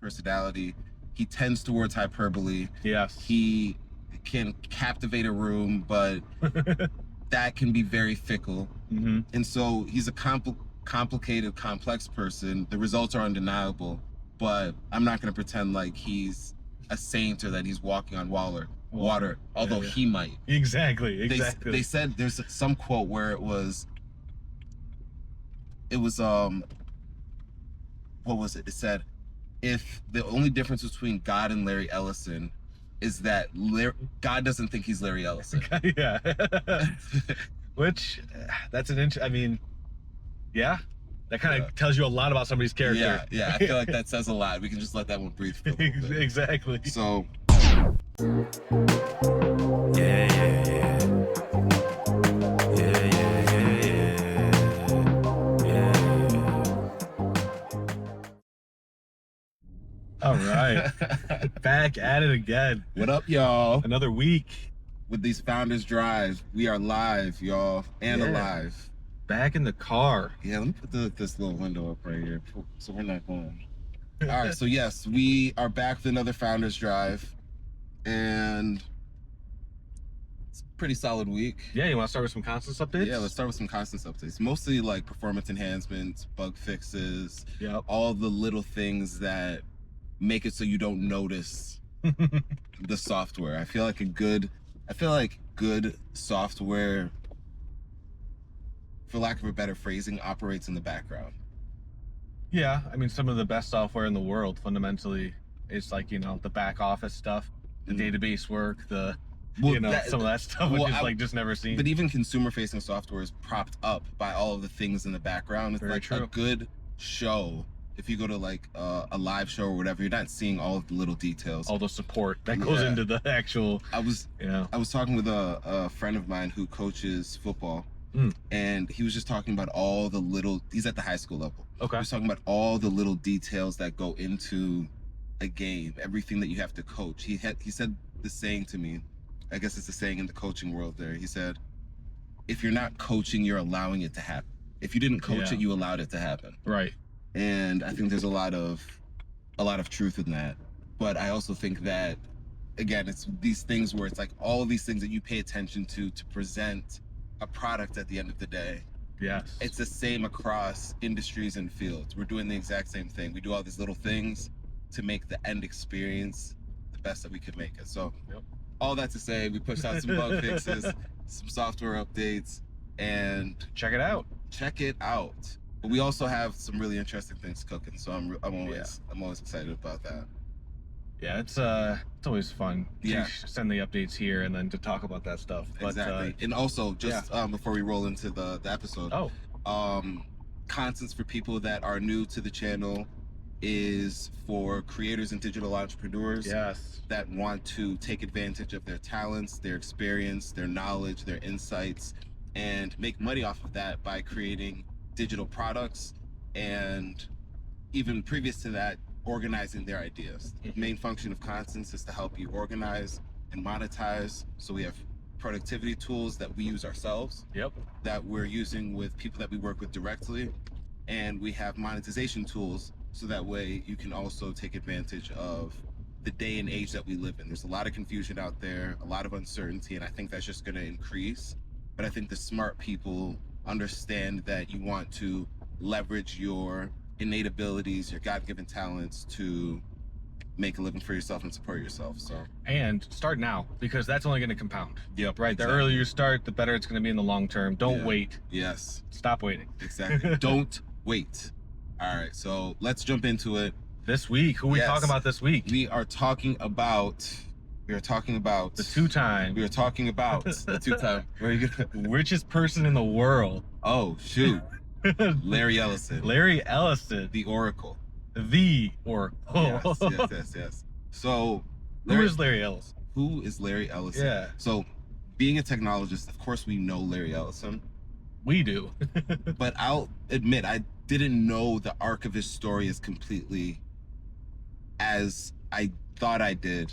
personality. He tends towards hyperbole. Yes. He can captivate a room, but that can be very fickle. Mm-hmm. And so he's a complicated, complex person. The results are undeniable, but I'm not going to pretend like he's a saint or that he's walking on water, although he might. Exactly. They said there's some quote where it was what was it? It said, if the only difference between God and Larry Ellison is that God doesn't think he's Larry Ellison. Yeah. Which, that's an I mean, yeah. That kind of tells you a lot about somebody's character. Yeah. I feel like that says a lot. We can just let that one breathe for a little bit. Exactly. So. All right. Back at it again. What up, y'all? Another week. With these Founders Drive. We are live, y'all. And alive. Back in the car. Yeah, let me put this little window up right here so we're not going. All right, so yes, we are back with another Founders Drive. And it's a pretty solid week. Yeah, you want to start with some Constance updates? Yeah, let's start with some Constance updates. Mostly like performance enhancements, bug fixes, all the little things that make it so you don't notice the software. I feel like good software, for lack of a better phrasing, operates in the background. Yeah, I mean, some of the best software in the world fundamentally is like, you know, the back office stuff, the database work, some of that stuff which is just never seen. But even consumer facing software is propped up by all of the things in the background. It's Very true. A good show. If you go to like a live show or whatever, you're not seeing all of the little details, all the support that goes into the actual. I was talking with a friend of mine who coaches football, and he was just talking about all the little. He's at the high school level. Okay. He was talking about all the little details that go into a game, everything that you have to coach. He said the saying to me. I guess it's a saying in the coaching world. There, he said, "If you're not coaching, you're allowing it to happen. If you didn't coach it, you allowed it to happen." Right. And I think there's a lot of truth in that. But I also think that, again, it's these things where it's like all these things that you pay attention to present a product at the end of the day. Yes. It's the same across industries and fields. We're doing the exact same thing. We do all these little things to make the end experience the best that we could make it. So all that to say, we pushed out some bug fixes, some software updates, and check it out. But we also have some really interesting things cooking, so I'm always excited about that. Yeah, it's always fun to send the updates here and then to talk about that stuff. Exactly. And also, just before we roll into the episode, Constance, for people that are new to the channel, is for creators and digital entrepreneurs that want to take advantage of their talents, their experience, their knowledge, their insights, and make money off of that by creating digital products, and even previous to that, organizing their ideas. The main function of Constance is to help you organize and monetize. So we have productivity tools that we use ourselves, that we're using with people that we work with directly, and we have monetization tools so that way you can also take advantage of the day and age that we live in. There's a lot of confusion out there, a lot of uncertainty, and I think that's just going to increase. But I think the smart people understand that you want to leverage your innate abilities, your God-given talents to make a living for yourself and support yourself. And start now, because that's only going to compound. Yep. Right. Exactly. The earlier you start, the better it's going to be in the long term. Don't wait. Yes. Stop waiting. Exactly. Don't wait. All right. So let's jump into it. This week, who are we talking about this week? We are talking about the two-time. We are talking about the two-time. Where are you gonna... richest person in the world. Oh, shoot. Larry Ellison. Larry Ellison. The Oracle. The Oracle. Yes. So, who is Larry Ellison? Who is Larry Ellison? Yeah. So, being a technologist, of course we know Larry Ellison. We do. But I'll admit, I didn't know the arc of his story as completely as I thought I did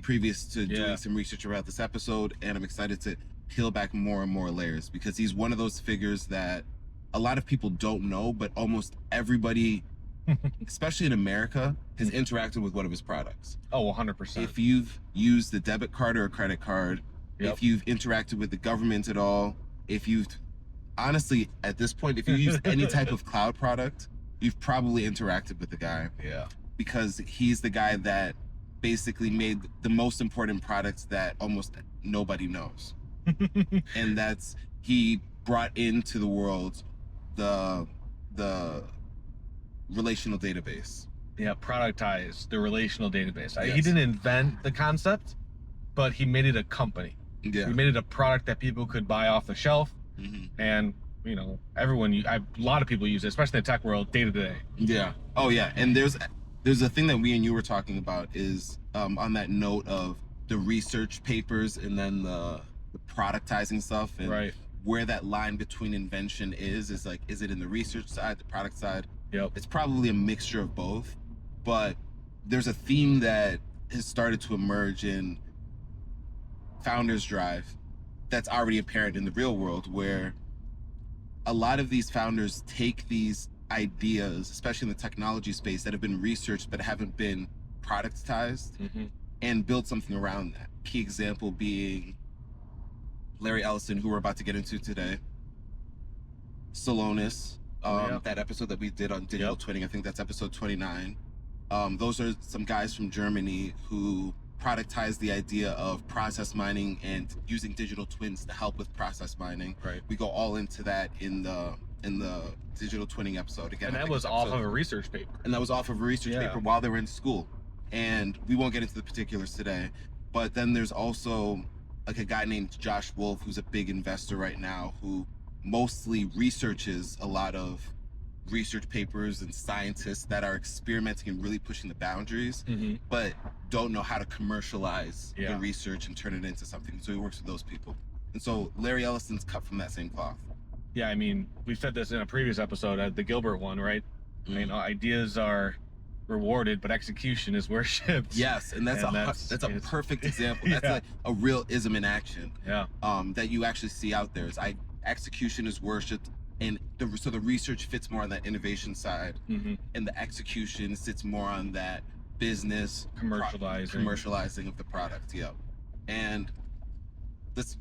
previous to doing some research about this episode, and I'm excited to peel back more and more layers, because he's one of those figures that a lot of people don't know, but almost everybody especially in America, has interacted with one of his products. Oh, 100%. If you've used a debit card or a credit card, if you've interacted with the government at all, if you've, honestly, at this point, if you use any type of cloud product, you've probably interacted with the guy. Yeah. Because he's the guy that basically made the most important products that almost nobody knows. And that's, he brought into the world the relational database. Yeah, productized the relational database. Yes. He didn't invent the concept, but he made it a company. Yeah. He made it a product that people could buy off the shelf, and you know, everyone, a lot of people use it, especially in the tech world, day to day. Yeah. Oh yeah. And there's a thing that we and you were talking about is on that note of the research papers and then the productizing stuff, and where that line between invention is like, is it in the research side, the product side? Yep. It's probably a mixture of both, but there's a theme that has started to emerge in founders drive that's already apparent in the real world, where a lot of these founders take these ideas, especially in the technology space, that have been researched but haven't been productized, and build something around that. Key example being Larry Ellison, who we're about to get into today, Solonis, that episode that we did on digital twinning, I think that's episode 29. Those are some guys from Germany who productized the idea of process mining and using digital twins to help with process mining. We go all into that in the digital twinning episode. Again, and that was off of a research paper. And that was off of a research paper while they were in school. And we won't get into the particulars today. But then there's also like a guy named Josh Wolf, who's a big investor right now, who mostly researches a lot of research papers and scientists that are experimenting and really pushing the boundaries, but don't know how to commercialize the research and turn it into something. So he works with those people. And so Larry Ellison's cut from that same cloth. Yeah, I mean, we said this in a previous episode, the Gilbert one, right? You know, ideas are rewarded, but execution is worshipped. Yes, and that's a perfect example. That's like a real ism in action. That you actually see out there. Is execution is worshipped, and so the research fits more on that innovation side, and the execution sits more on that business commercializing of the product. And let's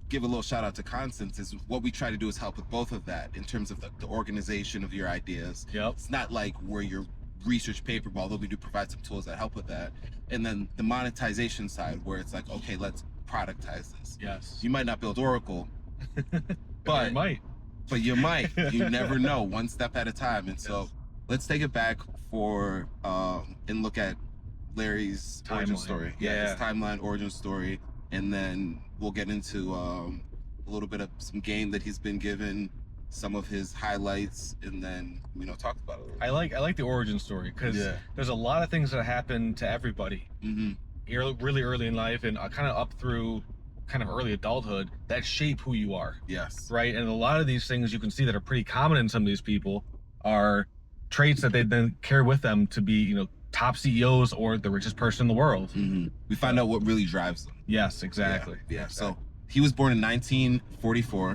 give a little shout out to Constance. Is what we try to do is help with both of that in terms of the organization of your ideas. It's not like we're your research paper, although we do provide some tools that help with that. And then the monetization side, where it's like, okay, let's productize this. You might not build Oracle, but you might. But you might. You never know. One step at a time. And so let's take it back for and look at Larry's origin story. His timeline, origin story, and then we'll get into a little bit of some game that he's been given, some of his highlights, and then talk about it. I like the origin story because there's a lot of things that happen to everybody really early in life, and kind of up through kind of early adulthood, that shape who you are. Right. And a lot of these things you can see that are pretty common in some of these people are traits that they then carry with them to be top CEOs or the richest person in the world. We find out what really drives them. Yes, exactly. So he was born in 1944.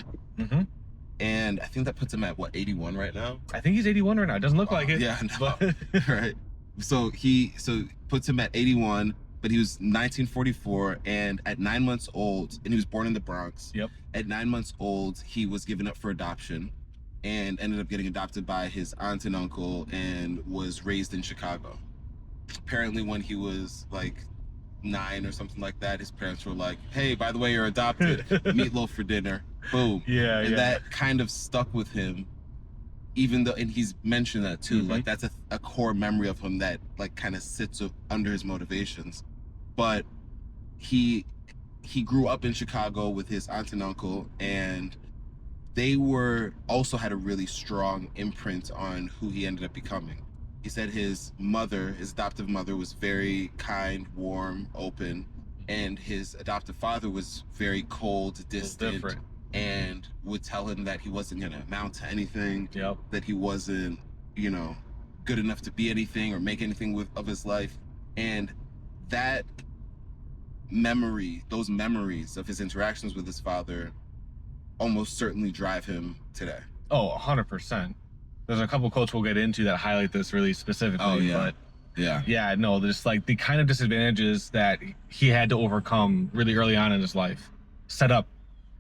And I think that puts him at 81 right now? I think he's 81 right now. It doesn't look like it. Yeah, no. Right. So puts him at 81, but he was 1944, and at 9 months old, and he was born in the Bronx. At 9 months old, he was given up for adoption and ended up getting adopted by his aunt and uncle and was raised in Chicago. Apparently when he was like 9 or something like that, his parents were like, hey, by the way, you're adopted. Meatloaf for dinner. Boom. And that kind of stuck with him, even though, and he's mentioned that too, like that's a core memory of him that like kind of sits under his motivations. But he grew up in Chicago with his aunt and uncle, and they also had a really strong imprint on who he ended up becoming. He said his adoptive mother, was very kind, warm, open, and his adoptive father was very cold, distant, and would tell him that he wasn't going to amount to anything, that he wasn't, good enough to be anything or make anything of his life. And that those memories of his interactions with his father almost certainly drive him today. Oh, 100%. There's a couple quotes we'll get into that highlight this really specifically. Oh, yeah. But yeah, no, there's like the kind of disadvantages that he had to overcome really early on in his life set up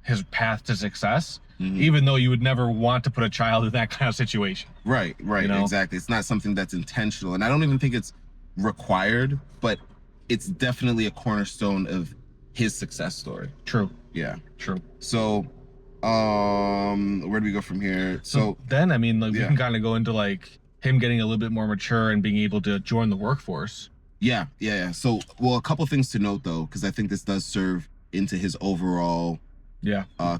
his path to success, even though you would never want to put a child in that kind of situation. Right, you know? Exactly. It's not something that's intentional, and I don't even think it's required, but it's definitely a cornerstone of his success story. True. Yeah. True. So, where do we go from here? So then, I mean, like, we can kind of go into like him getting a little bit more mature and being able to join the workforce. Yeah. So, well, a couple things to note though, because I think this does serve into his overall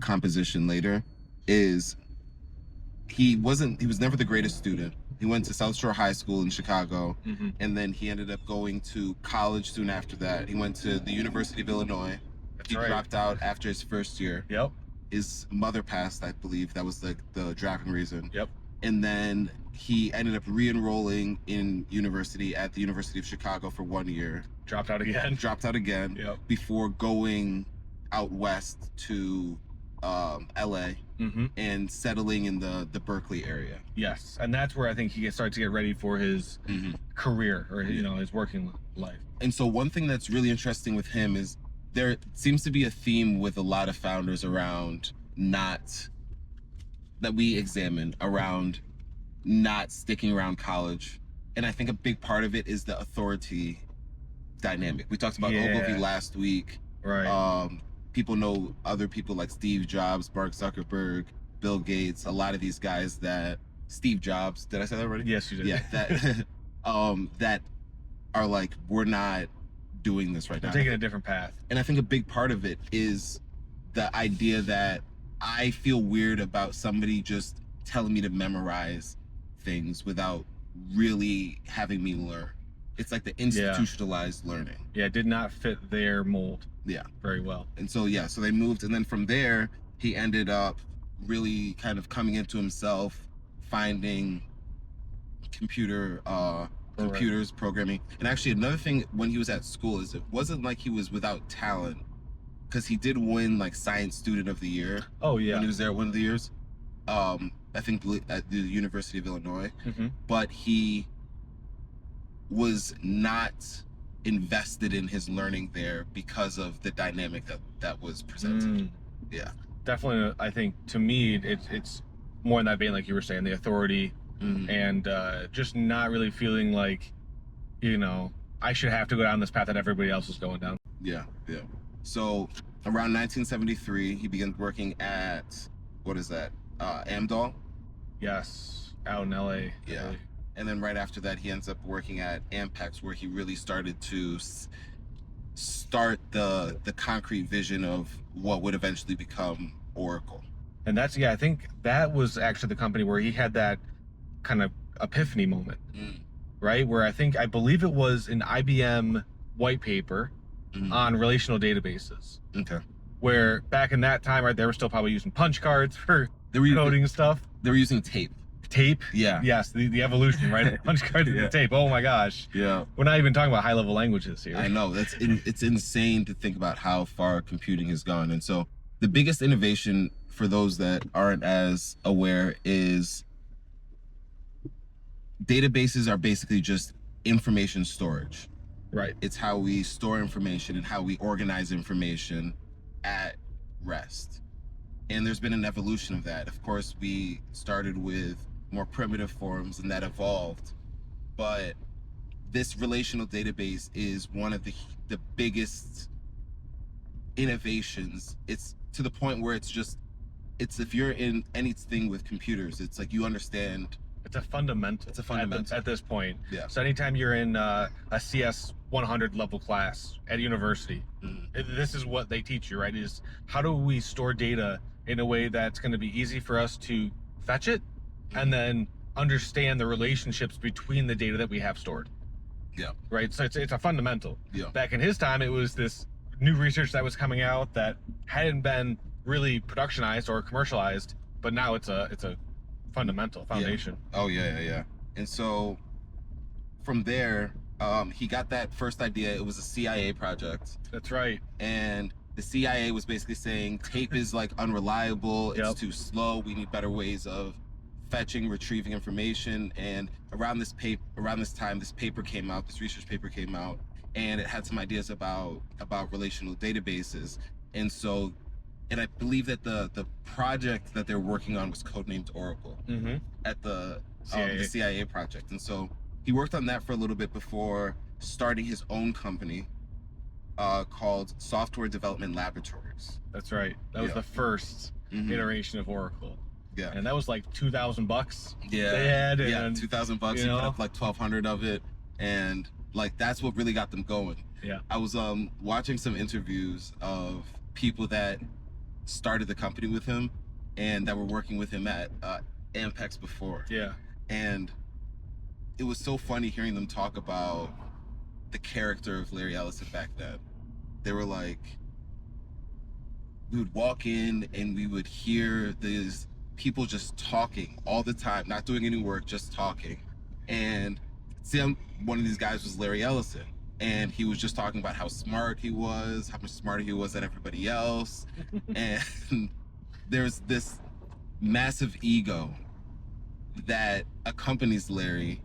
composition later, is he was never the greatest student. He went to South Shore High School in Chicago, and then he ended up going to college soon after that. He went to the University of Illinois. He dropped out after his first year. Yep. His mother passed, I believe. That was the dropping reason. Yep. And then he ended up re-enrolling in university at the University of Chicago for 1 year. Dropped out again. Yep. Before going out west to LA and settling in the Berkeley area. Yes, and that's where I think he started to get ready for his career, or his working life. And so one thing that's really interesting with him is there seems to be a theme with a lot of founders around that we examine around not sticking around college. And I think a big part of it is the authority dynamic. We talked about Ogilvy last week. Right. People know other people like Steve Jobs, Mark Zuckerberg, Bill Gates, a lot of these guys that Steve Jobs, did I say that already? Yes, you did. Yeah, that that are like, we're not doing this right now. We're taking a different path. And I think a big part of it is the idea that I feel weird about somebody just telling me to memorize things without really having me learn. It's like the institutionalized learning. Yeah, it did not fit their mold. Yeah. Very well. And so, so they moved. And then from there, he ended up really kind of coming into himself, finding computers, programming. And actually another thing when he was at school is it wasn't like he was without talent, because he did win like Science Student of the Year. Oh, yeah. When he was there one of the years. I think at the University of Illinois. But he was not invested in his learning there because of the dynamic that was presented. Yeah, definitely. I think to me it's more in that vein, like you were saying, the authority and just not really feeling like I should have to go down this path that everybody else is going down. Yeah. So around 1973 he begins working at Amdahl. Yes, out in LA. Yeah. And then right after that, he ends up working at Ampex, where he really started to start the concrete vision of what would eventually become Oracle. And that's, I think that was actually the company where he had that kind of epiphany moment, right? Where I believe it was an IBM white paper on relational databases. Okay. Where back in that time, right, they were still probably using punch cards for coding stuff. They were using tape. Yeah. Yes, the evolution, right? Punch cards and the tape. Oh my gosh. Yeah. We're not even talking about high-level languages here. I know. It's insane to think about how far computing has gone. And so the biggest innovation, for those that aren't as aware, is databases are basically just information storage. Right. It's how we store information and how we organize information at rest. And there's been an evolution of that. Of course, we started with more primitive forms and that evolved. But this relational database is one of the biggest innovations. It's to the point where it's if you're in anything with computers, it's like you understand. It's a fundamental. At this point. Yeah. So anytime you're in a CS 100 level class at university, this is what they teach you, right? Is how do we store data in a way that's going to be easy for us to fetch it and then understand the relationships between the data that we have stored. Yeah. Right. So it's a fundamental. Yeah. Back in his time, it was this new research that was coming out that hadn't been really productionized or commercialized, but now it's a fundamental foundation. Yeah. Oh yeah. And so from there, he got that first idea. It was a CIA project. That's right. And the CIA was basically saying tape is like unreliable. It's too slow. We need better ways of fetching, retrieving information, and around this time, this paper came out, this research paper came out, and it had some ideas about relational databases. And so, and I believe that the project that they're working on was codenamed Oracle at the CIA project. And so he worked on that for a little bit before starting his own company called Software Development Laboratories. That's right. That was the first iteration of Oracle. Yeah. And that was like $2,000. Yeah. They had, and, yeah, $2,000. He put up like 1,200 of it, and like that's what really got them going. Yeah. I was watching some interviews of people that started the company with him and that were working with him at Ampex before. Yeah. And it was so funny hearing them talk about the character of Larry Ellison back then. They were like, we would walk in and we would hear these people just talking all the time, not doing any work, just talking. And one of these guys was Larry Ellison, and he was just talking about how smart he was, how much smarter he was than everybody else. And there's this massive ego that accompanies Larry,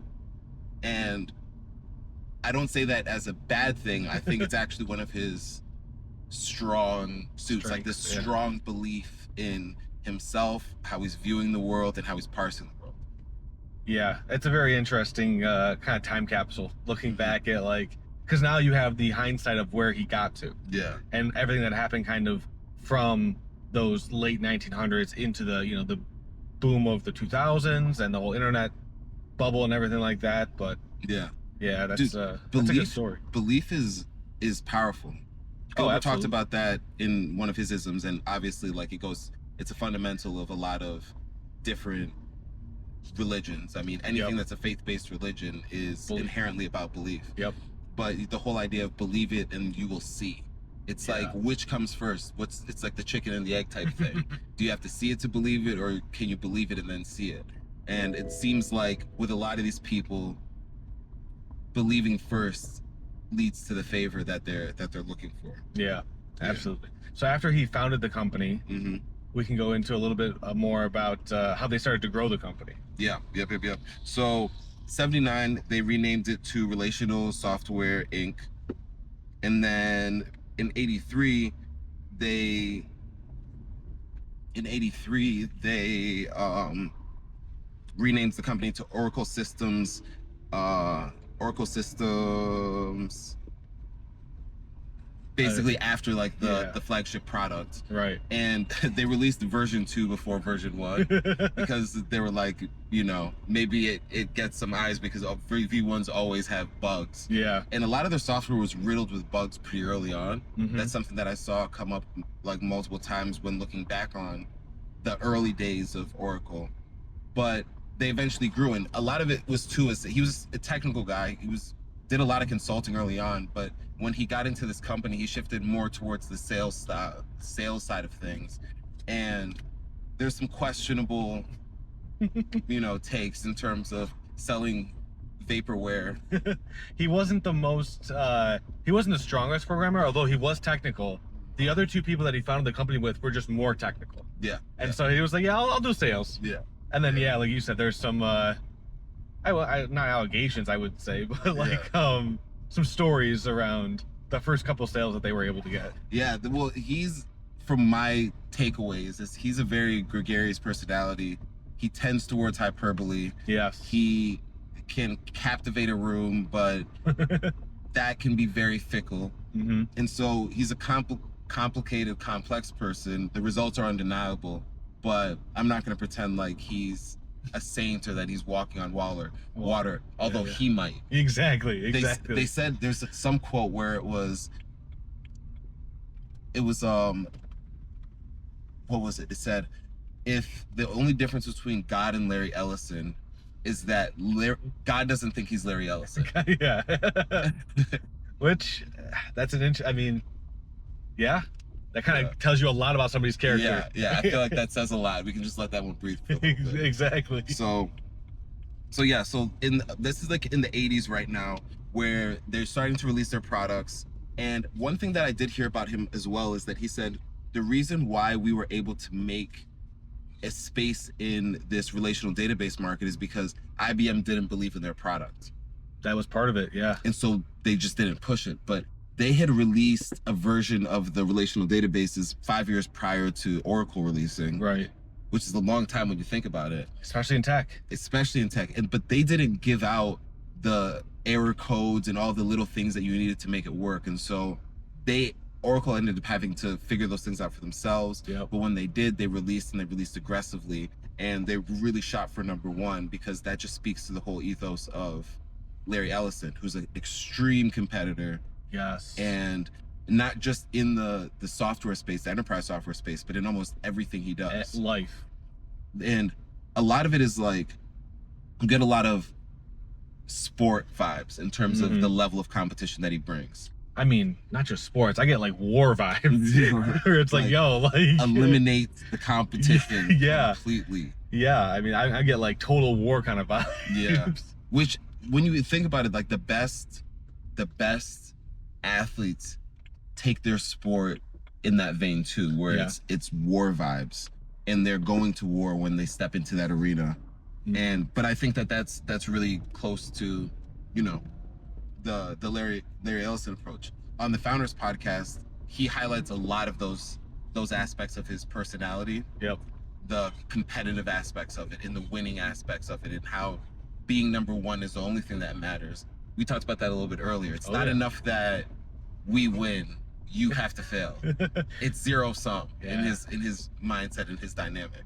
and I don't say that as a bad thing. I think it's actually one of his strong suits, like this strong belief in himself, how he's viewing the world, and how he's parsing the world. Yeah, it's a very interesting kind of time capsule, looking back at like, because now you have the hindsight of where he got to. Yeah. And everything that happened kind of from those late 1900s into the, the boom of the 2000s and the whole internet bubble and everything like that. But yeah, that's a good story. Belief is powerful. Gilbert talked about that in one of his isms, and obviously like it's a fundamental of a lot of different religions. I mean, anything that's a faith-based religion is inherently about belief. Yep. But the whole idea of believe it and you will see. It's like, which comes first? It's like the chicken and the egg type thing. Do you have to see it to believe it, or can you believe it and then see it? And it seems like with a lot of these people, believing first leads to the favor that they're looking for. Yeah, absolutely. So after he founded the company, we can go into a little bit more about how they started to grow the company. Yeah. So 79, they renamed it to Relational Software Inc. And then in 83, they renamed the company to Oracle Systems. Basically after like the flagship product, right? And they released version 2 before version 1 because they were like, maybe it gets some eyes because V1s always have bugs. Yeah. And a lot of their software was riddled with bugs pretty early on. That's something that I saw come up like multiple times when looking back on the early days of Oracle. But they eventually grew, and a lot of it was too, he was a technical guy. Did a lot of consulting early on, but when he got into this company, he shifted more towards the sales side of things. And there's some questionable, takes in terms of selling vaporware. He wasn't he wasn't the strongest programmer, although he was technical. The other two people that he founded the company with were just more technical. Yeah. And so he was like, I'll do sales. Yeah. And then, like you said, there's some, not allegations, I would say, but like some stories around the first couple sales that they were able to get. Yeah, well, from my takeaways, he's a very gregarious personality. He tends towards hyperbole. Yes. He can captivate a room, but that can be very fickle. And so he's a complicated, complex person. The results are undeniable, but I'm not going to pretend like he's a saint or that he's walking on water, although he might. Exactly. They said there's some quote where it was what was it? It said, if the only difference between God and Larry Ellison is that God doesn't think he's Larry Ellison. Yeah. Which, that's that kind of tells you a lot about somebody's character. Yeah, I feel like that says a lot. We can just let that one breathe for a little bit. Exactly. So this is like in the 80s right now, where they're starting to release their products. And one thing that I did hear about him as well is that he said the reason why we were able to make a space in this relational database market is because IBM didn't believe in their product. That was part of it, yeah. And so they just didn't push it. But they had released a version of the relational databases 5 years prior to Oracle releasing. Right. Which is a long time when you think about it. Especially in tech. Especially in tech. But they didn't give out the error codes and all the little things that you needed to make it work. And so Oracle ended up having to figure those things out for themselves. Yep. But when they did, they released aggressively. And they really shot for #1 because that just speaks to the whole ethos of Larry Ellison, who's an extreme competitor. Yes. And not just in the software space, the enterprise software space, but in almost everything he does. Life. And a lot of it is like, you get a lot of sport vibes in terms of the level of competition that he brings. I mean, not just sports. I get like war vibes. Where it's like, yo, like eliminate the competition completely. Yeah, I mean, I get like total war kind of vibes. Yeah. Which, when you think about it, like the best athletes take their sport in that vein too, where it's war vibes, and they're going to war when they step into that arena. But I think that's really close to, you know, the Larry Ellison approach. On the Founders podcast, he highlights a lot of those aspects of his personality. Yep. The competitive aspects of it and the winning aspects of it, and how being #1 is the only thing that matters. We talked about that a little bit earlier. It's not enough that we win. You have to fail. It's zero sum in his mindset and his dynamic.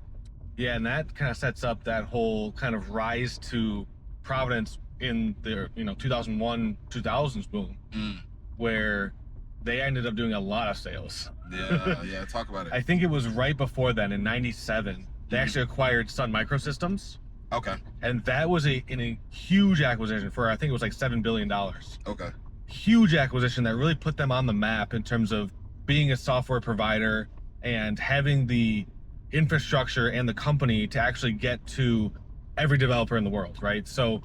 Yeah, and that kind of sets up that whole kind of rise to providence in the 2001 2000s boom, where they ended up doing a lot of sales. Yeah, talk about it. I think it was right before then, in '97, they actually acquired Sun Microsystems. Okay. And that was a huge acquisition for, I think it was like $7 billion. Okay. Huge acquisition that really put them on the map in terms of being a software provider and having the infrastructure and the company to actually get to every developer in the world, right? So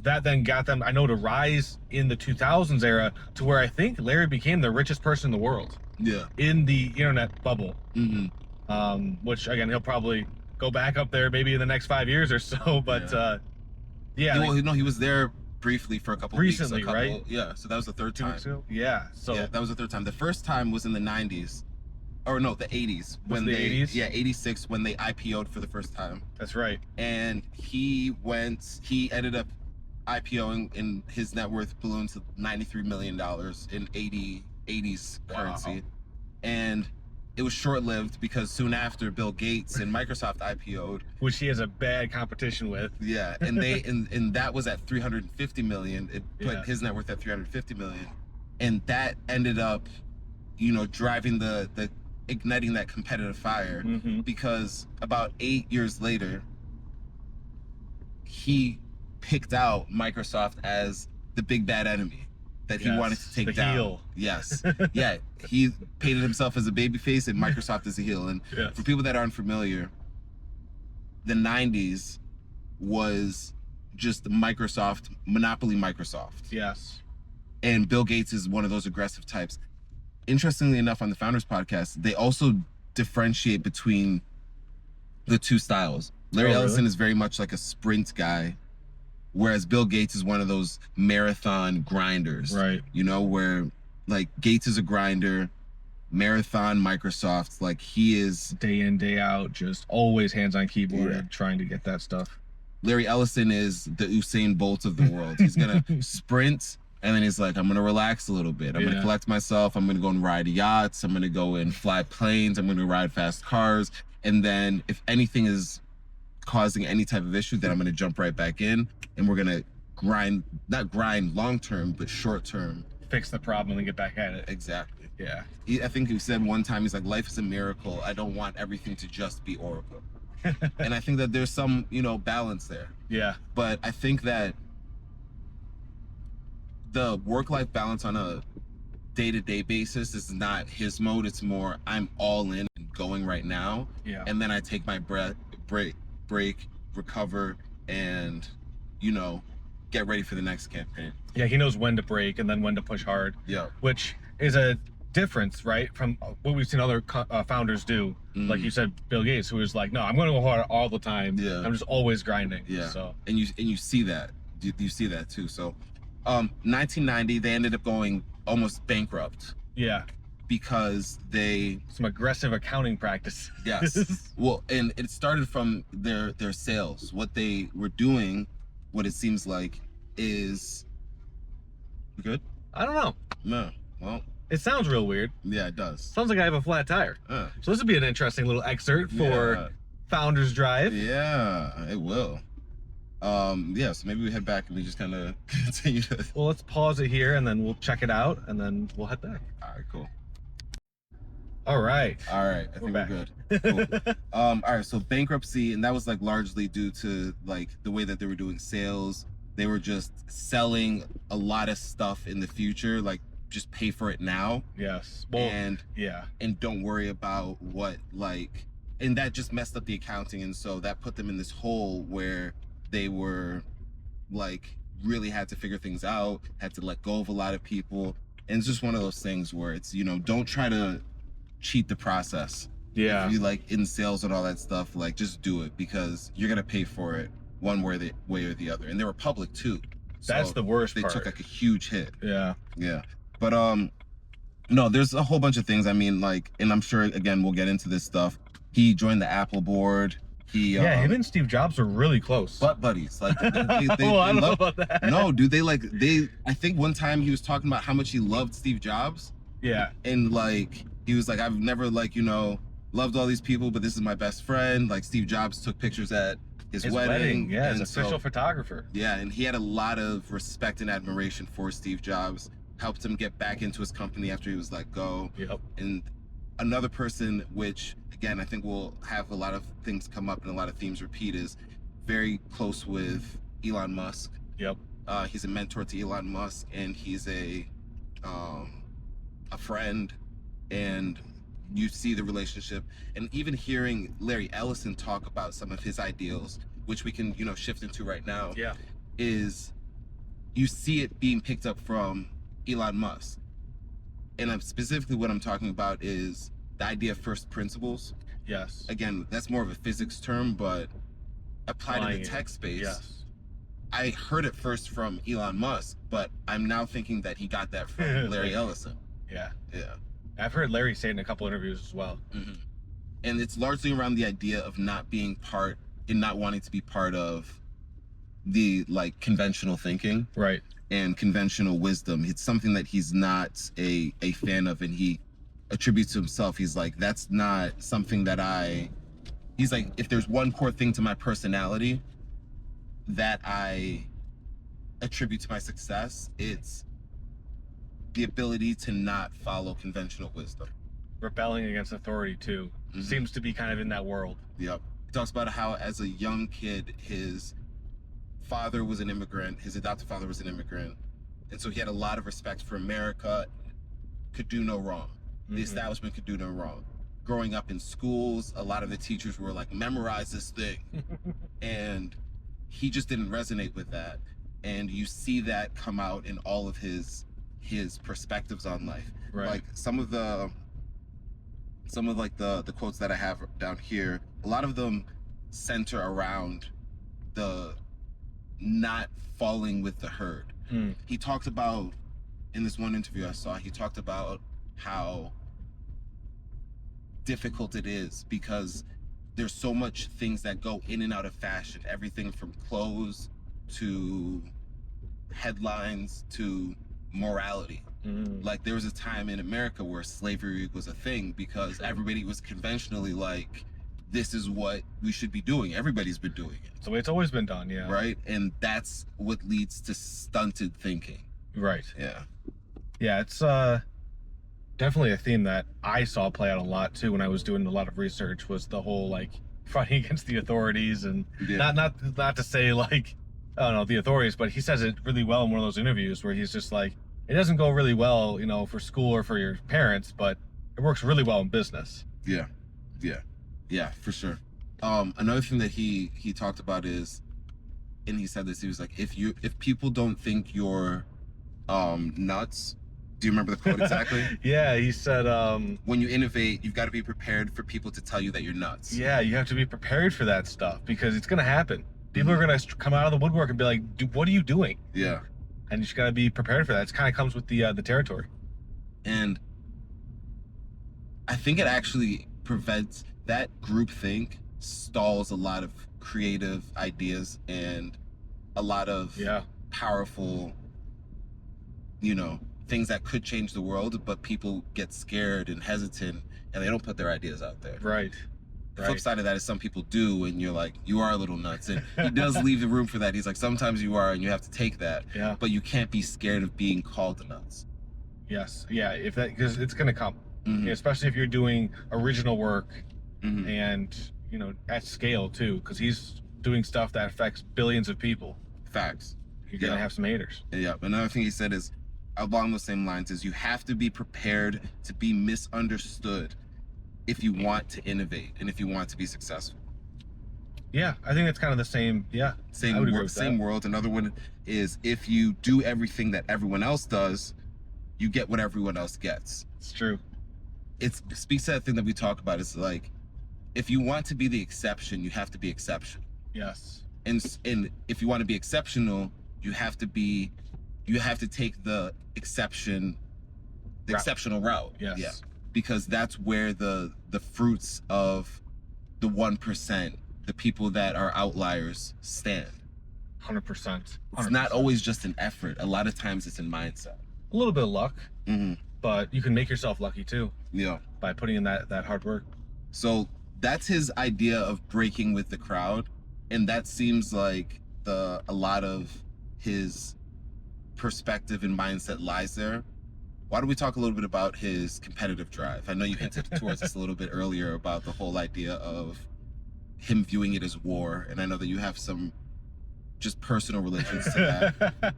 that then got them, I know, to rise in the 2000s era to where I think Larry became the richest person in the world. Yeah. In the internet bubble. Which, again, he'll probably go back up there maybe in the next 5 years or so, but he was there briefly for a couple recently, weeks. Right? Yeah, so that was the third time. 2 weeks ago? Yeah. So that was the third time. The first time was in the 90s. Or no, the 80s. When the 80s? Yeah, 86, when they IPO'd for the first time. That's right. And he ended up IPOing, and his net worth ballooned to $93 million in 80s currency. Wow. And it was short-lived because soon after, Bill Gates and Microsoft IPO'd, which he has a bad competition with. Yeah, and they and that was at $350 million. It put his net worth at $350 million, and that ended up, driving igniting that competitive fire, because about 8 years later, he picked out Microsoft as the big bad enemy that he wanted to take down. Heel. Yes. Yeah. He painted himself as a babyface and Microsoft as a heel. And for people that aren't familiar, the 90s was just Microsoft, monopoly Microsoft. Yes. And Bill Gates is one of those aggressive types. Interestingly enough, on the Founders podcast, they also differentiate between the two styles. Larry Ellison is very much like a sprint guy, whereas Bill Gates is one of those marathon grinders. Right. Where like Gates is a grinder, marathon Microsoft, like he is day in, day out, just always hands on keyboard trying to get that stuff. Larry Ellison is the Usain Bolt of the world. He's gonna sprint, and then he's like, I'm gonna relax a little bit. I'm gonna collect myself. I'm gonna go and ride yachts. I'm gonna go and fly planes. I'm gonna ride fast cars. And then if anything is causing any type of issue, then I'm gonna jump right back in, and we're gonna not grind long term, but short term. Fix the problem and get back at it. Exactly. Yeah. I think he said one time, he's like, life is a miracle. I don't want everything to just be Oracle. And I think that there's some, balance there. Yeah. But I think that the work-life balance on a day-to-day basis is not his mode. It's more, I'm all in and going right now. Yeah. And then I take my break, recover, and, get ready for the next campaign. Yeah, he knows when to break and then when to push hard. Yeah. Which is a difference, right, from what we've seen other founders do. Like you said, Bill Gates, who was like, no, I'm going to go hard all the time. Yeah. I'm just always grinding. Yeah. So and you see that. You see that too. So 1990, they ended up going almost bankrupt. Yeah. Because some aggressive accounting practice. Yes. Well, and it started from their sales. What they were doing, what it seems like, is good. I don't know. No. Well, it sounds real weird. Yeah, it does. Sounds like I have a flat tire. So this would be an interesting little excerpt for Founders Drive. Yeah, it will. Yeah, so maybe we head back and we just kind of continue to... Well, let's pause it here and then we'll check it out and then we'll head back. All right, cool. All right. I think we're good. Cool. All right, so bankruptcy, and that was like largely due to like the way that they were doing sales. They were just selling a lot of stuff in the future, like just pay for it now. Yes. Well, and don't worry about what, like, and that just messed up the accounting, and so that put them in this hole where they were like really had to figure things out, had to let go of a lot of people. And it's just one of those things where it's, you know, don't try to cheat the process. Yeah. If you like in sales and all that stuff, like just do it because you're gonna pay for it one way or the other. And they were public too. That's so the worst part. They took like a huge hit. Yeah. Yeah. But no, there's a whole bunch of things. I mean, like, and I'm sure again we'll get into this stuff. He joined the Apple board. Him and Steve Jobs are really close. Butt buddies. Like, they I don't know about that. No, dude, I think one time he was talking about how much he loved Steve Jobs. Yeah. And like, he was like, I've never like, you know, loved all these people, but this is my best friend. Like Steve Jobs took pictures at his wedding. Yeah, as official photographer. Yeah, and he had a lot of respect and admiration for Steve Jobs. Helped him get back into his company after he was let go. Yep. And another person, which again, I think we'll have a lot of things come up and a lot of themes repeat, is very close with Elon Musk. Yep. He's a mentor to Elon Musk, and he's a friend, and you see the relationship. And even hearing Larry Ellison talk about some of his ideals, which we can, you know, shift into right now, is you see it being picked up from Elon Musk. And specifically what I'm talking about is the idea of first principles. Yes. Again, that's more of a physics term, but applied in the tech space. Yes. I heard it first from Elon Musk, but I'm now thinking that he got that from Larry Ellison. Yeah. Yeah. I've heard Larry say it in a couple interviews as well. Mm-hmm. And it's largely around the idea of not being part and not wanting to be part of the like conventional thinking. Right. And conventional wisdom. It's something that he's not a fan of, and he attributes to himself. He's like, that's not something that he's like, if there's one core thing to my personality that I attribute to my success, it's the ability to not follow conventional wisdom. Rebelling against authority too. Mm-hmm. Seems to be kind of in that world. Yep. He talks about how as a young kid, his father was an immigrant, his adopted father was an immigrant, and so he had a lot of respect for America, could do no wrong. The establishment could do no wrong. Growing up in schools, a lot of the teachers were like, memorize this thing. And he just didn't resonate with that. And you see that come out in all of his perspectives on life. Right. Like some of like the quotes that I have down here, a lot of them center around the not falling with the herd. He talked about, in this one interview I saw, he talked about how difficult it is because there's so much things that go in and out of fashion, everything from clothes to headlines to morality. Like there was a time in America where slavery was a thing because everybody was conventionally like, this is what we should be doing. Everybody's been doing it. It's the way it's always been done, yeah. Right? And that's what leads to stunted thinking. Right. Yeah. Yeah, it's definitely a theme that I saw play out a lot too when I was doing a lot of research, was the whole like fighting against the authorities, and not to say like, I don't know, the authorities, but he says it really well in one of those interviews where he's just like, it doesn't go really well, you know, for school or for your parents, but it works really well in business. Yeah. Yeah. Yeah, for sure. Another thing that he talked about is, and he said this, he was like, if people don't think you're nuts, Do you remember the quote exactly? Yeah, he said, when you innovate, you've got to be prepared for people to tell you that you're nuts. Yeah, you have to be prepared for that stuff because it's going to happen. People are going to come out of the woodwork and be like, what are you doing? Yeah. And you just got to be prepared for that. It kind of comes with the territory. And I think it actually prevents that groupthink, stalls a lot of creative ideas and a lot of powerful, things that could change the world, but people get scared and hesitant and they don't put their ideas out there. Right. The flip side of that is some people do, and you're like, you are a little nuts. And he does leave the room for that. He's like, sometimes you are, and you have to take that. Yeah. But you can't be scared of being called nuts. Yes. Yeah. Because it's going to come, especially if you're doing original work and, at scale too, because he's doing stuff that affects billions of people. Facts. You're going to have some haters. Yeah. Another thing he said is, along those same lines, is you have to be prepared to be misunderstood if you want to innovate and if you want to be successful. Yeah, I think it's kind of the same. Yeah, same world. Another one is, if you do everything that everyone else does, you get what everyone else gets. It's true. It speaks to that thing that we talk about. It's like, if you want to be the exception, you have to be exceptional. Yes. And if you want to be exceptional, you have to take the exceptional route. Yes. Yeah. Because that's where the fruits of the 1%, the people that are outliers, stand. 100%. It's not always just an effort. A lot of times it's in mindset. A little bit of luck, but you can make yourself lucky too. Yeah. By putting in that hard work. So that's his idea of breaking with the crowd, and that seems like a lot of his perspective and mindset lies there. Why don't we talk a little bit about his competitive drive? I know you hinted towards this a little bit earlier about the whole idea of him viewing it as war, and I know that you have some just personal relations to that.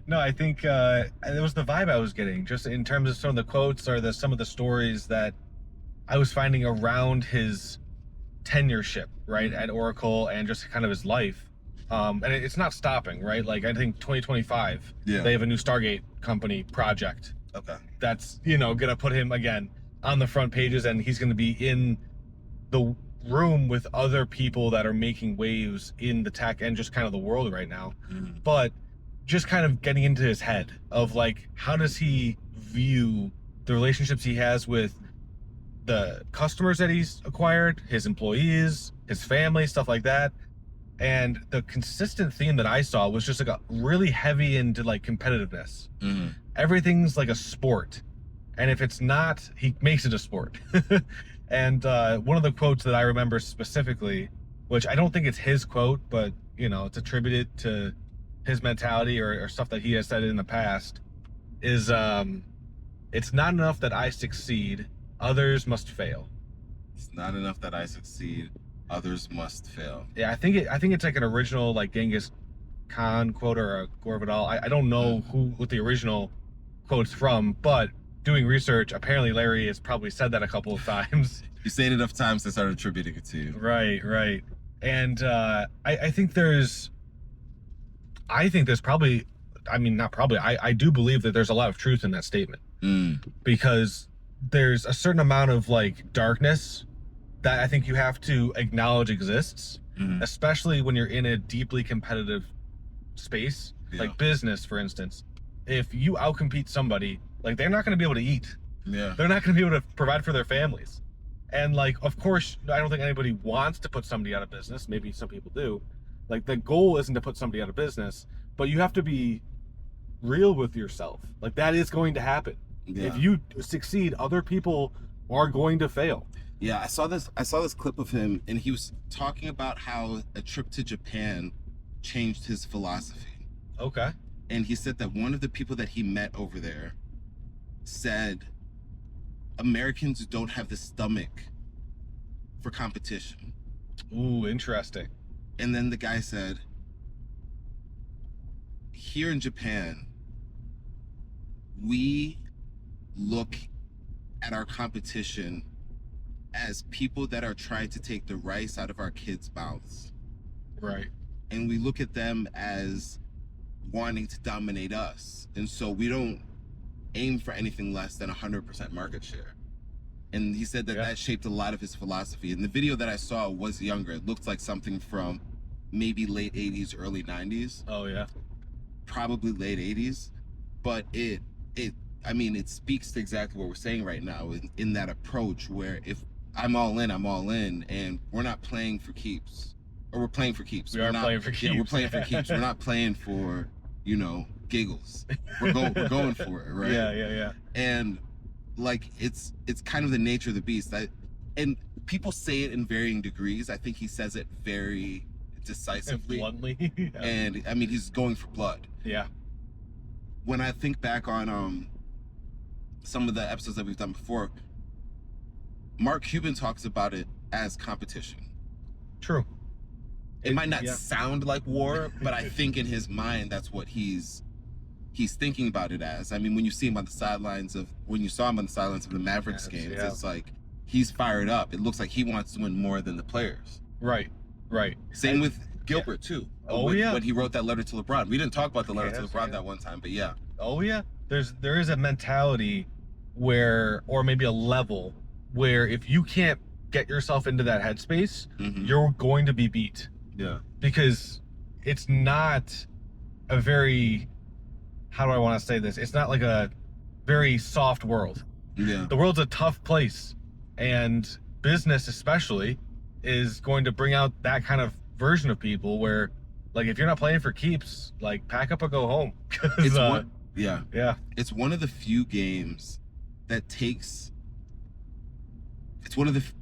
No, I think it was the vibe I was getting, just in terms of some of the quotes or some of the stories that I was finding around his tenureship, right, at Oracle, and just kind of his life. And it's not stopping, right? Like, I think 2025, they have a new Stargate company project. Okay. That's, gonna put him again on the front pages, and he's gonna be in the room with other people that are making waves in the tech and just kind of the world right now. But just kind of getting into his head of like, how does he view the relationships he has with the customers that he's acquired, his employees, his family, stuff like that. And the consistent theme that I saw was just like a really heavy into like competitiveness. Everything's like a sport, and if it's not, he makes it a sport. And one of the quotes that I remember specifically, which I don't think it's his quote, but it's attributed to his mentality or stuff that he has said in the past, is it's not enough that I succeed, others must fail. It's not enough that I succeed, others must fail. Yeah, I think it's like an original like Genghis Khan quote or a Gore Vidal. I don't know what the original quote's from, but doing research, apparently Larry has probably said that a couple of times. You say it enough times, they start attributing it to you. Right. And I think there's probably, I mean, not probably, I do believe that there's a lot of truth in that statement. Because there's a certain amount of like darkness that I think you have to acknowledge exists, especially when you're in a deeply competitive space, like business, for instance. If you outcompete somebody, like, they're not going to be able to eat. Yeah. They're not going to be able to provide for their families. And like, of course, I don't think anybody wants to put somebody out of business. Maybe some people do. Like, the goal isn't to put somebody out of business, but you have to be real with yourself. Like, that is going to happen. Yeah. If you succeed, other people are going to fail. Yeah, I saw this clip of him, and he was talking about how a trip to Japan changed his philosophy. Okay. And he said that one of the people that he met over there said Americans don't have the stomach for competition. Ooh, interesting. And then the guy said, here in Japan, we look at our competition as people that are trying to take the rice out of our kids' mouths. Right. And we look at them as wanting to dominate us. And so we don't aim for anything less than 100% market share. And he said that that shaped a lot of his philosophy. And the video that I saw was younger. It looked like something from maybe late 80s, early 90s. Oh, yeah. Probably late 80s. But it speaks to exactly what we're saying right now in that approach where if I'm all in, and we're not playing for keeps. Or we're playing for keeps. We're playing for keeps. Yeah, we're playing for keeps. We're not playing for, giggles. We're going for it, right? Yeah. And like it's kind of the nature of the beast. And people say it in varying degrees. I think he says it very decisively. Bluntly. Yeah. And I mean, he's going for blood. Yeah. When I think back on some of the episodes that we've done before, Mark Cuban talks about it as competition. True. It might not sound like war, but I think in his mind that's what he's thinking about it as. I mean, when you saw him on the sidelines of the Mavericks games, it's like he's fired up. It looks like he wants to win more than the players. Right. Same with Gilbert too. When he wrote that letter to LeBron. We didn't talk about the letter to LeBron that one time, but yeah. Oh yeah. There is a mentality where, or maybe a level where if you can't get yourself into that headspace, you're going to be beat. Yeah. Because it's not a very, how do I want to say this? It's not like a very soft world. Yeah. The world's a tough place, and business especially is going to bring out that kind of version of people where, like, if you're not playing for keeps, like, pack up or go home. It's It's one of the few games that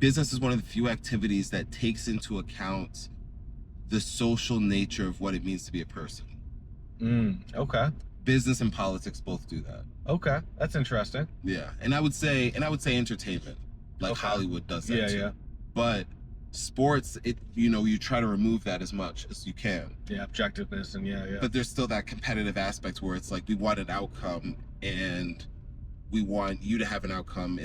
business is one of the few activities that takes into account the social nature of what it means to be a person. Okay. Business and politics both do that. Okay, that's interesting. Yeah, and I would say entertainment, like Hollywood does that too. Yeah. But sports, you try to remove that as much as you can. Yeah, objectiveness and yeah. But there's still that competitive aspect where it's like we want an outcome and we want you to have an outcome,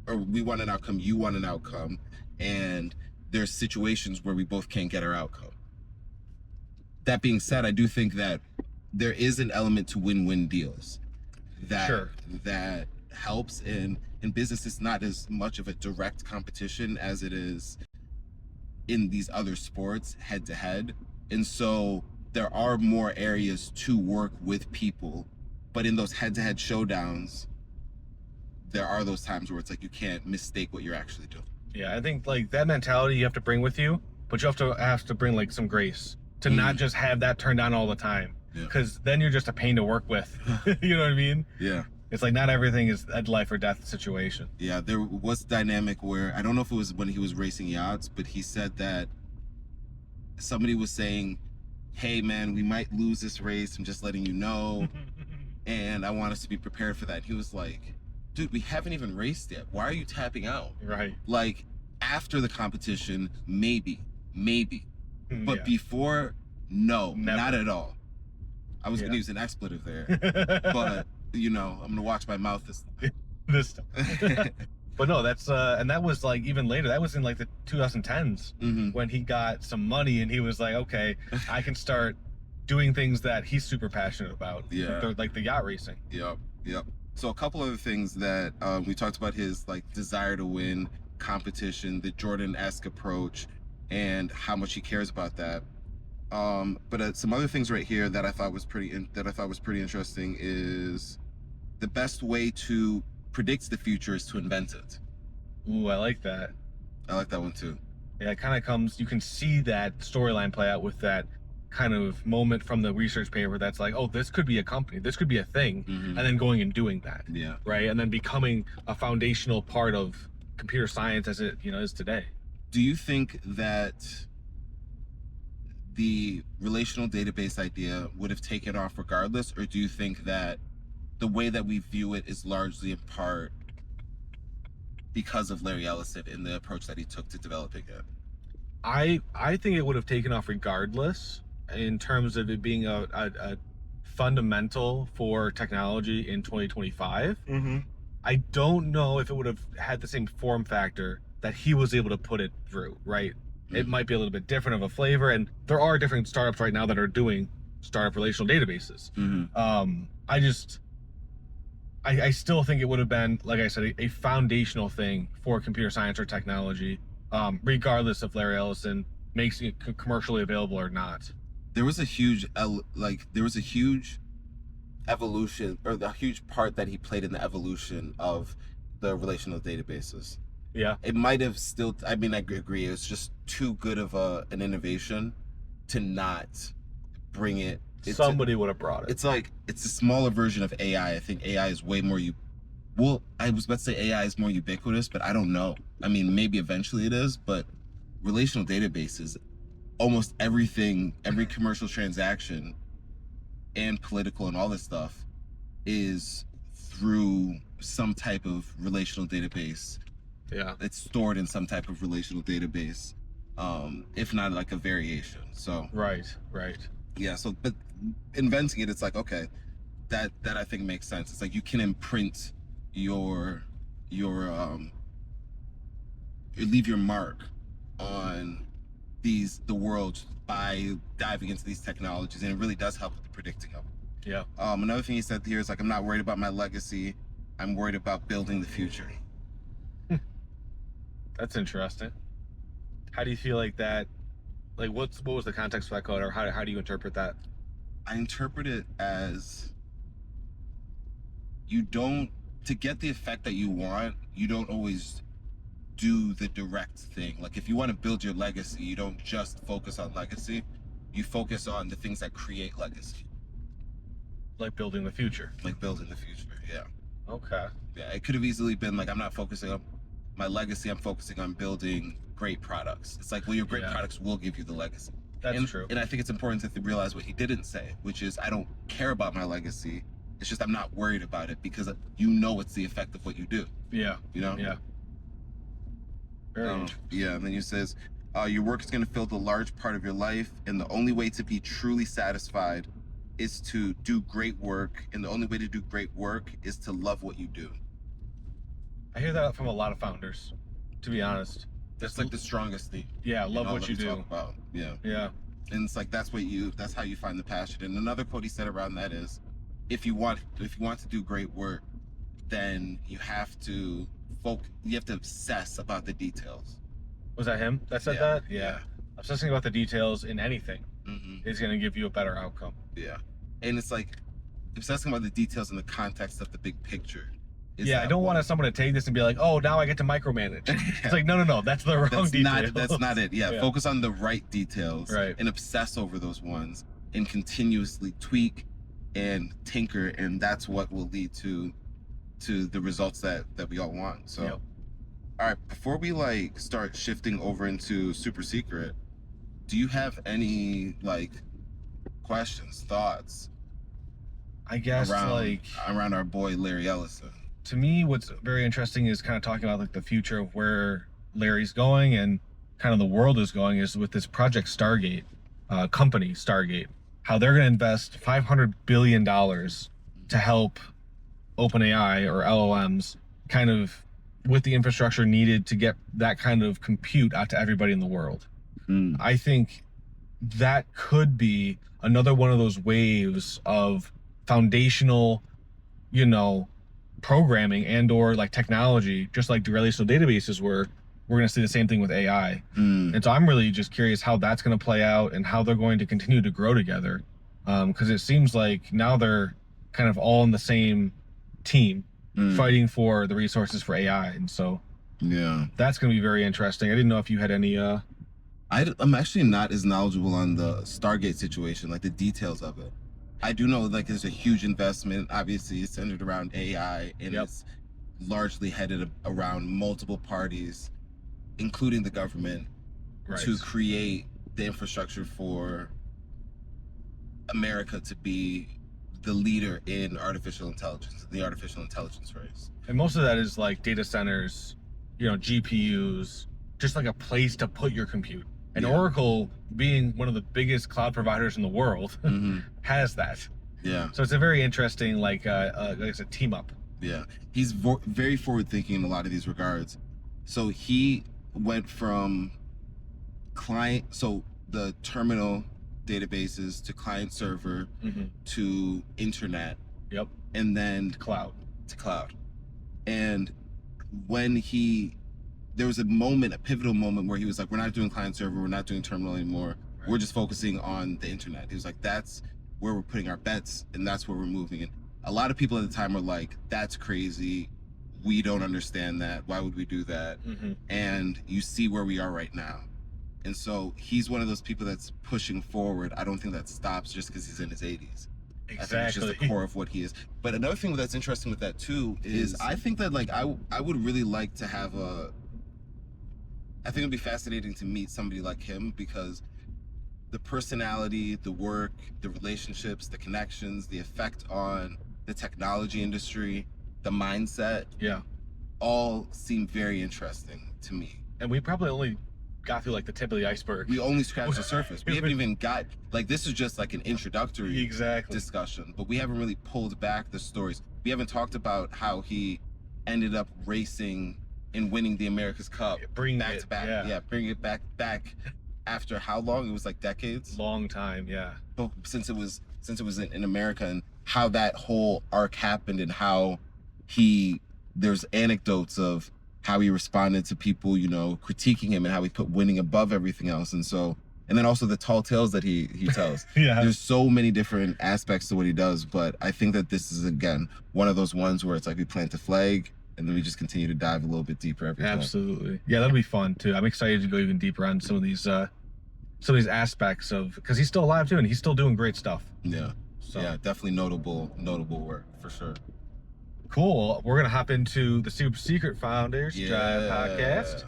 or we want an outcome, you want an outcome, and there's situations where we both can't get our outcome. That being said, I do think that there is an element to win-win deals that helps in business. It's not as much of a direct competition as it is in these other sports head-to-head. And so there are more areas to work with people, but in those head-to-head showdowns, there are those times where it's like you can't mistake what you're actually doing. Yeah, I think like that mentality you have to bring with you, but you have to bring like some grace to not just have that turned on all the time, because then you're just a pain to work with. You know what I mean? Yeah. It's like not everything is a life or death situation. Yeah, there was a dynamic where, I don't know if it was when he was racing yachts, but he said that somebody was saying, hey man, we might lose this race, I'm just letting you know, and I want us to be prepared for that. He was like, dude, we haven't even raced yet. Why are you tapping out? Right. Like, after the competition, maybe. But before, no, never. Not at all. I was going to use an expletive there. But, I'm going to watch my mouth this time. But no, that's, and that was like even later. That was in like the 2010s when he got some money and he was like, okay, I can start doing things that he's super passionate about. Yeah. Like the yacht racing. Yep. So a couple other things that we talked about, his like desire to win, competition, the Jordan-esque approach, and how much he cares about that. But some other things right here that I thought was pretty interesting is the best way to predict the future is to invent it. Ooh, I like that. I like that one too. Yeah, it kind of comes. You can see that storyline play out with that kind of moment from the research paper that's like, oh, this could be a company, this could be a thing, and then going and doing that. Yeah. Right, and then becoming a foundational part of computer science as it is today. Do you think that the relational database idea would have taken off regardless, or do you think that the way that we view it is largely in part because of Larry Ellison and the approach that he took to developing it? I think it would have taken off regardless, in terms of it being a fundamental for technology in 2025. I don't know if it would have had the same form factor that he was able to put it through, right? It might be a little bit different of a flavor, and there are different startups right now that are doing startup relational databases. I still think it would have been, like I said, a foundational thing for computer science or technology, regardless if Larry Ellison makes it commercially available or not. There was a huge evolution, or the huge part that he played in the evolution of the relational databases. Yeah. It might have still, I mean, I agree, it was just too good of an innovation to not bring it. Somebody would have brought it. It's like, it's a smaller version of AI. I think AI is way more, I was about to say AI is more ubiquitous, but I don't know. I mean, maybe eventually it is, but relational databases, almost everything, every commercial transaction and political and all this stuff is through some type of relational database. Yeah. It's stored in some type of relational database, if not like a variation. So right. Yeah. So, but inventing it, it's like, okay, that I think makes sense. It's like you can imprint your leave your mark on the world by diving into these technologies, and it really does help with the predicting of them. Yeah. Another thing he said here is like, I'm not worried about my legacy. I'm worried about building the future. That's interesting. How do you feel like that? Like, what was the context for that quote, or how do you interpret that? I interpret it as to get the effect that you want, you don't always do the direct thing. Like, if you want to build your legacy, you don't just focus on legacy. You focus on the things that create legacy. Like building the future. Yeah. Okay. Yeah, it could have easily been like, I'm not focusing on my legacy, I'm focusing on building great products. It's like, well, your great products will give you the legacy. That's true. And I think it's important to realize what he didn't say, which is, I don't care about my legacy. It's just I'm not worried about it, because it's the effect of what you do. Yeah. You know? Yeah. Yeah, and then he says, your work is going to fill a large part of your life, and the only way to be truly satisfied is to do great work, and the only way to do great work is to love what you do. I hear that from a lot of founders, to be honest. That's like the strongest thing. Yeah, love what you do. Talk about. Yeah. Yeah. And it's like, that's how you find the passion. And another quote he said around that is, if you want to do great work, then you have to obsess about the details. Was that him that said that? Yeah. Obsessing about the details in anything is going to give you a better outcome. Yeah. And it's like, obsessing about the details in the context of the big picture. Yeah, I don't want someone to take this and be like, oh, now I get to micromanage. It's like, no, that's the wrong detail. That's not it. Yeah, focus on the right details, right, and obsess over those ones, and continuously tweak and tinker, and that's what will lead to the results that we all want. So, all right, before we like start shifting over into super secret, do you have any like questions, thoughts? I guess around our boy Larry Ellison. To me, what's very interesting is kind of talking about like the future of where Larry's going and kind of the world is going, is with this project Stargate, company Stargate, how they're going to invest $500 billion to help OpenAI or LLMs kind of with the infrastructure needed to get that kind of compute out to everybody in the world. I think that could be another one of those waves of foundational, programming and or like technology, just like the relational databases were. We're going to see the same thing with AI. And so I'm really just curious how that's going to play out and how they're going to continue to grow together. Because it seems like now they're kind of all in the same team fighting for the resources for AI. And so that's going to be very interesting. I didn't know if you had any... I'm actually not as knowledgeable on the Stargate situation, like the details of it. I do know like there's a huge investment. Obviously, it's centered around AI, and it's largely headed around multiple parties, including the government, to create the infrastructure for America to be the leader in artificial intelligence, the artificial intelligence race. And most of that is like data centers, GPUs, just like a place to put your compute. And Oracle, being one of the biggest cloud providers in the world, has that. Yeah. So it's a very interesting, like I said, team up. Yeah. He's very forward thinking in a lot of these regards. So he went from the terminal databases to client server to internet. Yep. And then cloud. to cloud. And when there was a pivotal moment where he was like, we're not doing client server, we're not doing terminal anymore. Right. We're just focusing on the internet. He was like, that's where we're putting our bets and that's where we're moving. And a lot of people at the time were like, that's crazy. We don't understand that. Why would we do that? Mm-hmm. And you see where we are right now. And so he's one of those people that's pushing forward. I don't think that stops just because he's in his 80s. Exactly. I think it's just the core of what he is. But another thing that's interesting with that too is I think that like I would really like to have I think it'd be fascinating to meet somebody like him, because the personality, the work, the relationships, the connections, the effect on the technology industry, the mindset, all seem very interesting to me. And we probably only got through like the tip of the iceberg. We only scratched the surface. We haven't even got, like, this is just like an introductory discussion, but we haven't really pulled back the stories. We haven't talked about how he ended up racing and winning the America's Cup back to back. Bring it back after how long? It was like decades. Long time, yeah. But since it was in America, and how that whole arc happened, and how there's anecdotes of how he responded to people, you know, critiquing him, and how he put winning above everything else. And then also the tall tales that he tells. There's so many different aspects to what he does, but I think that this is, again, one of those ones where it's like we plant a flag and then we just continue to dive a little bit deeper every time. Absolutely. Yeah, that'll be fun too. I'm excited to go even deeper on some of these aspects of, because he's still alive too, and he's still doing great stuff. Yeah. So yeah, definitely notable work for sure. Cool. We're gonna hop into the Super Secret Founders Drive podcast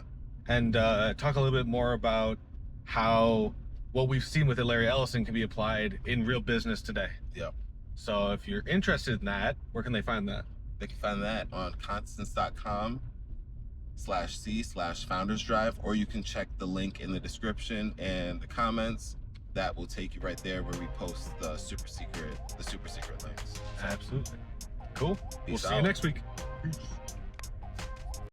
and talk a little bit more about how what we've seen with Larry Ellison can be applied in real business today. Yep. So if you're interested in that, where can they find that? They can find that on constance.com/c/founders drive, or you can check the link in the description and the comments. That will take you right there where we post the super secret links. Absolutely. Cool. We'll see you next week. Peace.